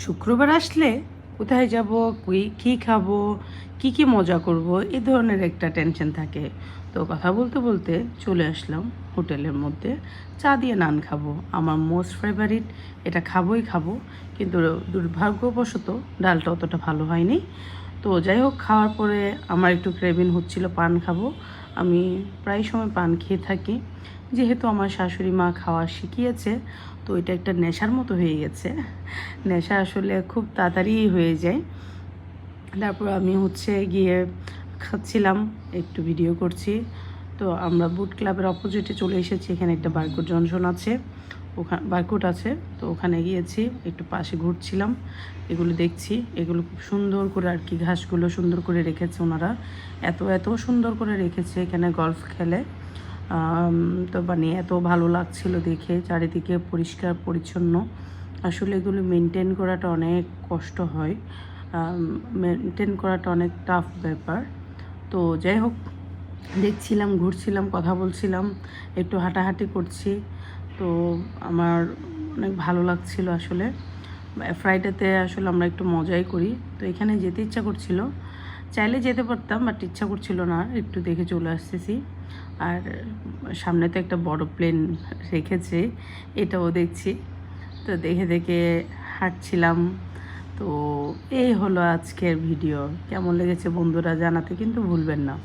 শুক্রবার আসলে কোথায় যাব, কী খাবো, কী মজা করব, এই ধরনের একটা টেনশন থাকে। তো কথা বলতে বলতে চলে আসলাম হোটেলের মধ্যে। চা দিয়ে নান খাবো, আমার মোস্ট ফেভারিট। এটা খাবোই খাবো, কিন্তু দুর্ভাগ্যবশত ডালটা অতটা ভালো হয়নি। তো যাই হোক, খাওয়ার পরে আমার একটু ক্রেভিং হচ্ছিল পান খাবো। আমি প্রায় সময় পান খেয়ে থাকি, যেহেতু আমার শাশুড়ি মা খাওয়া শিখিয়েছে। তো এটা একটা নেশার মতো হয়ে গেছে। নেশা আসলে খুব তাড়াতাড়ি হয়ে যায়। তারপর আমি গিয়ে খাচ্ছিলাম, একটু ভিডিও করছি। তো আমরা বুট ক্লাবের অপোজিটে চলে এসেছি। এখানে একটা বারকোড জংশন আছে, বারকোড আছে। তো ওখানে গিয়েছি, একটু পাশে ঘুরছিলাম, এগুলো দেখছি। এগুলো খুব সুন্দর করে আর কি, ঘাসগুলো সুন্দর করে রেখেছে ওনারা। এত সুন্দর করে রেখেছে, এখানে গল্ফ খেলে। তো মানে এত ভালো লাগছিল দেখে, চারিদিকে পরিষ্কার পরিচ্ছন্ন। আসলে এগুলো মেনটেন করাটা অনেক কষ্ট হয়, মেনটেন করাটা অনেক টাফ ব্যাপার। তো যাই হোক, দেখছিলাম, ঘুরছিলাম, কথা বলছিলাম, একটু হাঁটাহাঁটি করছি। তো আমার অনেক ভালো লাগছিল আসলে। ফ্রাইডেতে আসলে আমরা একটু মজাই করি। তো এখানে যেতে ইচ্ছা করছিল, চাইলে যেতে পারতাম, বাট ইচ্ছা করছিল না, একটু দেখে চলে আসতেছি। আর সামনে তো একটা বড় প্লেন রেখেছে, এটাও দেখছি। তো দেখে দেখে হাঁটছিলাম। তো এই হলো আজকের ভিডিও। কেমন লেগেছে বন্ধুরা জানাতে কিন্তু ভুলবেন না।